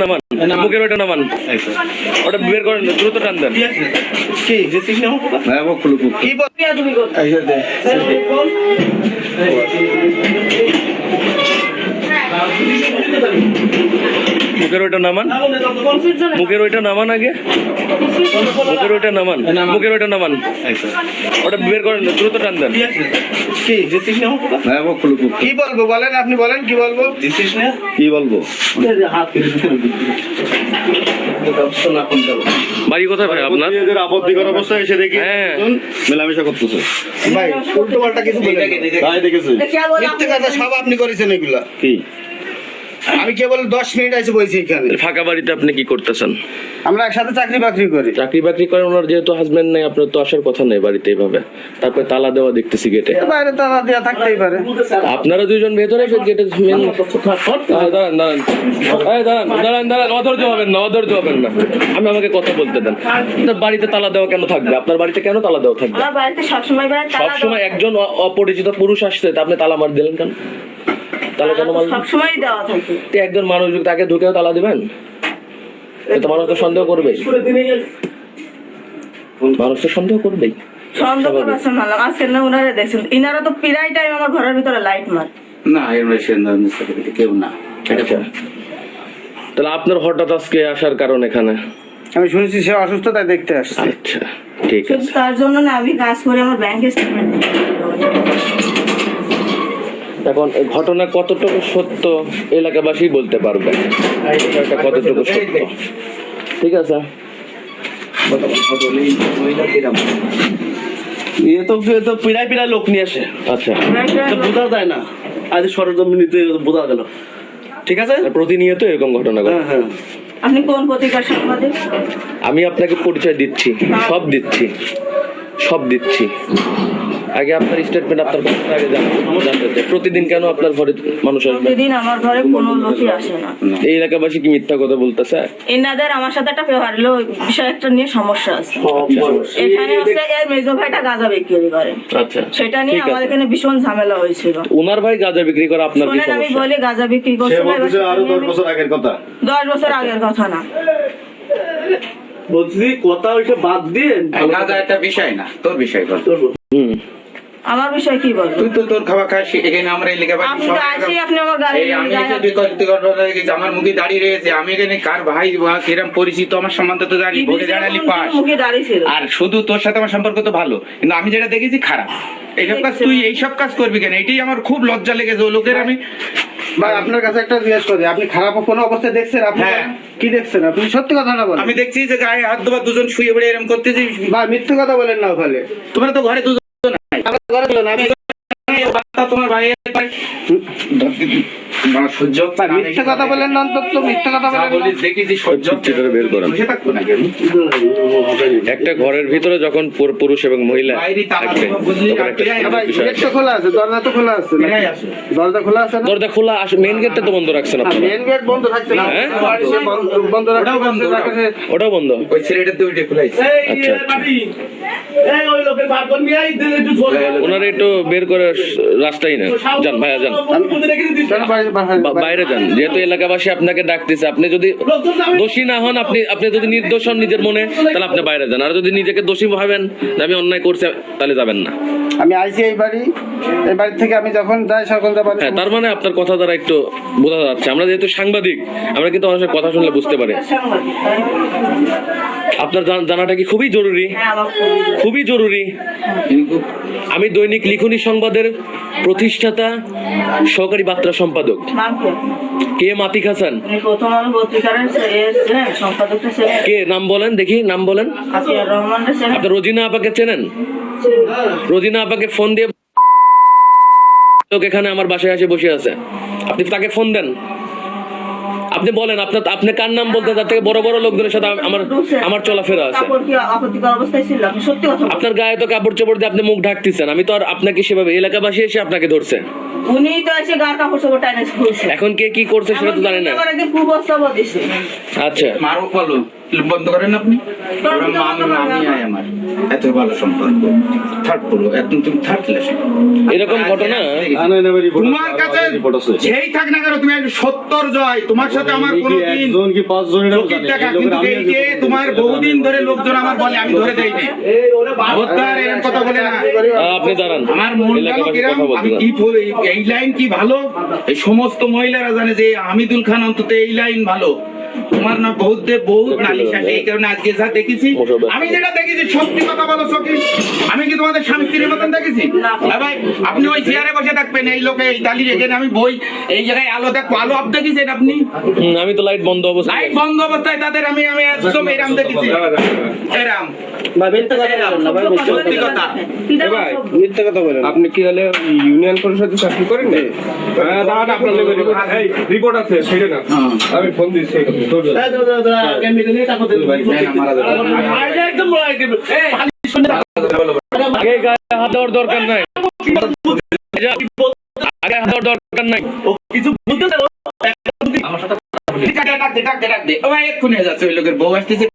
নামান মুখের ওটা নামান ওটা বের করেন দ্রুত টান দেন কি যেতিস না হ্যাঁ ও খুলু কি বলবি তুমি কর আইসা দে মুখের ওটা নামান মুখের ওইটা নামান আগে মুখের ওইটা নামান মুখের ওইটা নামান ওটা বের করেন দ্রুত টান দেন কি যেতিস না হ্যাঁ ও খুলু কি বলবো বলেন আপনি বলেন কি বলবো যেতিস না কি বলবো হাত বাড়ি কোথায় ভাই আপনার? আপত্তিকর অবস্থায় এসে দেখি মেলামেশা করতেছে ভাই উল্টো পাল্টা কিছু বলে তাই দেখেছে মিথ্যে কথা সব আপনি করেছেন এগুলা কি আমি কেবল 10 মিনিট এসে বইছি এখানে ফাঁকা বাড়িতে আপনি কি করতেছেন? আমরা একসাথে চাকরি বাকরি করি চাকরি বাকরি করেন, ওনার যেহেতু হাজবেন্ড নেই আপনার তো আসার কথা নেই বাড়িতে এইভাবে। তারপরে তালা দেওয়া দেখতেছি গেটে, বাইরে তালা দেওয়া থাকতেই পারে। আপনারা দুইজন ভেতরে গেটে দাঁড়ান দাঁড়ান দাঁড়ান দাঁড়ান অধৈর্য হবেন না, অধৈর্য হবেন না, আমি আমাকে কথা বলতে দেন। আপনার বাড়িতে তালা দেওয়া কেন থাকবে? আপনার বাড়িতে কেন তালা দেওয়া থাকবে? আমার বাড়িতে সবসময় একজন অপরিচিত পুরুষ আসছে, আপনি তালা মার দিলেন কেন? তালা কেন মারলেন? সবসময় দেওয়া থাকে। একজন মানুষ তাকে ঢুকেও তালা দিবেন? মানুষ তো সন্দেহ করবেই, মানুষ তো সন্দেহ করবেই। সন্দেহ করবেন না, আজকে না উনারা দেখছেন, ইনারা তো প্রায় টাইম আমার ঘরের ভিতরে লাইট মার না, এর মধ্যে কেউ না। আচ্ছা, তাহলে আপনার হঠাৎ আজকে আসার কারণ এখানে? আমি শুনেছি সে অসুস্থ, তাই দেখতে আসছে। আচ্ছা ঠিক আছে। তার জন্য না আমি কাজ করে আমার ব্যাংকে স্টেটমেন্ট। এখন ঘটনা কতটুকু সত্য এলাকাবাসী বলতে পারবে, কতটুকু সত্য। ঠিক আছে, তো পিড়াই পিড়াই লোক নিয়ে আসে। আচ্ছা, বোঝা যায় না, আজ সরজমিনিতে বোঝা গেল। ঠিক আছে, প্রতিনিয়ত এরকম ঘটনা ঘটে। হ্যাঁ, আপনি কোন পত্রিকার সাংবাদিক? আমি আপনাকে পরিচয় দিচ্ছি, সব দিচ্ছি, সব দিচ্ছি। আগে আপনার স্টেটমেন্ট, আপনার কথা আগে জানতে চাই। প্রতিদিন কেন আপনার ঘরে মানুষ আসবে? প্রতিদিন আমার ঘরে কোনো লোকই আসে না। এই এলাকাবাসী কি মিথ্যা কথা বলতেছে? এনাদের আমার সাথে একটা ব্যবহারিল বিষয় একটা নিয়ে সমস্যা আছে। এখানে হচ্ছে এর মেজো ভাইটা গাঁজা বিক্রি করে। আচ্ছা, সেটা নিয়ে আমাদের এখানে ভীষণ ঝামেলা হয়েছিল। ওনার ভাই গাঁজা বিক্রি করে, আপনার কি সমস্যা? আমি বলি গাঁজা বিক্রি করছে, আরো 10 বছর আগের কথা। 10 বছর আগের কথা না, বলছি কথা ওইটা বাদ দিয়ে গাঁজা একটা বিষয় না, তোর বিষয় বল। আমার বিষয় কি বল? তুই তো তোর খাওয়া খাস, এখানে আমরা এই লেখা আপনি তো আসি, আপনি আমার গাড়ি আমি আমার মুখে দাঁড়িয়ে রয়েছে, আমি এখানে কার ভাই বা কিরম পরিচিত আমার সম্বন্ধে তো জানি, ভোটে দাঁড়ালি পাস। মুখে দাঁড়িয়েছিল আর শুধু তোর সাথে আমার সম্পর্ক তো ভালো, কিন্তু আমি যেটা দেখেছি খারাপ। এইসব কাজ তুই এইসব কাজ করবি কেন? এটাই আমার খুব লজ্জা লেগেছে ও লোকের। আমি ভাই আপনার কাছে একটা জিজ্ঞেস করি, আপনি খারাপ কোনো অবস্থায় দেখছেন? আপনি কি দেখছেন? আপনি সত্যি কথা না বলেন। আমি দেখছি যে গায়ে হাত দেওয়া দুজন শুয়ে পড়ে এরকম করতেছি। ভাই মিথ্যে কথা বলেন না, ওখানে তোমরা তো ঘরে দুজন নাই, আমার ঘরে তো না, আমি তোমার ভাই সহ্য মিথ্যে কথা বলেন না, অন্তত মিথ্যে কথা বলেন। দেখেছি সহ্য বের করেন। একটা ঘরের ভিতরে যখন পুরুষ এবং মহিলা থাকবে, গেটটা খোলা আছে, দরজা তো খোলা আছে, দরজা খোলা আছে, দরজা খোলা, মেইন গেটটা তো বন্ধ রাখছেন আপনি। মেইন গেট বন্ধ থাকছে না, বন্ধ রাখছে, ওটাও বন্ধ। ওই ছেলেটার দুইটা খোলাইছে। আচ্ছা, ওনারা একটু বের করে রাস্তায় না যান, ভাইয়া যান, বাইরে যান। যেহেতু এলাকাবাসী আপনাকে ডাকতেছে, আপনি যদি দোষী না হন, আপনি যদি নির্দোষ হন নিজের মনে, তাহলে আপনি বাইরে যান। আর যদি নিজেকে দোষী ভাবেন যে আমি অন্যায় করছি, তাহলে যাবেন না। আমি আইছি এই বাড়ি থেকে আমি যখন যাই সকল যাবার। হ্যাঁ, তার মানে আপনার কথা দ্বারা একটু বোঝা যাচ্ছে। আমরা যেহেতু সাংবাদিক, আমরা কিন্তু মানুষের কথা শুনলে বুঝতে পারি। আপনার জানাটা কি খুবই জরুরি? খুবই জরুরি। আমি দৈনিক লিখনী সংবাদের প্রতিষ্ঠাতা, সহকারী বার্তা সম্পাদক। কে মাতিক হাসান? কে? নাম বলেন দেখি, নাম বলেন। আপনি রোজিনা আপাকে চেনেন? রোজিনা আপাকে ফোন দিয়ে লোক এখানে আমার বাসায় এসে বসে আছে, আপনি তাকে ফোন দেন। আপনি বলেন আপনি কার নাম বলতে, তার থেকে বড় বড় লোকদের সাথে আমার চলাফেরা আছে। আপনার গায়ে তো কাপড় চোপড় দিয়ে আপনি মুখ ঢাকতেছেন, আমি তো আর আপনাকে সেভাবে, এলাকাবাসী এসে আপনাকে ধরছে। উনি তো এসে গার কাপড় চোপড় টাইনে খুলছে। এখন কে কি করছে সেটা তো জানেন না। আচ্ছা, মারো বলো বন্ধ করেন আপনি আমি আমার এত ভালো সম্পর্ক থার্ড পুরো একদম তুমি থার্ড ক্লাস এরকম ঘটনা তোমার কাছে যেই থাক না কেন তুমি একটু 70 জয় তোমার সাথে আমার কোনোদিন একজন কি 5 জন চোখের দেখা, কিন্তু এই যে তোমার বহুদিন ধরে লোকজন আমার বলে আমি ধরে দেই না ভোটার এরকম কথা বলে না আপনি দাঁড়ান আমার মন গেল কিরম আমি কি বলি, এই লাইন কি ভালো এই সমস্ত মহিলারা জানে যে হামিদুল খান অন্তত এই লাইন ভালো তোমার না বহুত নালিশ আসে এই কারণে আজকে যা দেখেছি আমি যেটা দেখেছি সত্যি কথা বলো সখী আমি কি তোমাদের স্বামী স্ত্রীর মতন দেখেছি ভাই আপনি ওই চেয়ারে বসে থাকবেন এই লোকে এই তালি রেখে আমি বই এই জায়গায় আলো দেখো আলো আপ দেখেছেন আপনি আমি তো লাইট বন্ধ অবস্থা লাইট বন্ধ অবস্থায় তাদের আমি একদম এরাম দেখেছি এরাম সত্যি কথা মিথ্যা কথা বলেন আপনি কি হলে ইউনিয়ন পরিষদে চাকরি করেন না? দাঁড়ান, আপনার রিপোর্ট আছে সেটা না আমি ফোন দিচ্ছি আগে গায়ে হাত দেওয়ার দরকার নাই আগে হাত দেওয়ার দরকার নাই ডাক দে ও ভাই এক্ষুনি যাচ্ছে ওই লোকের বউ আসতেছে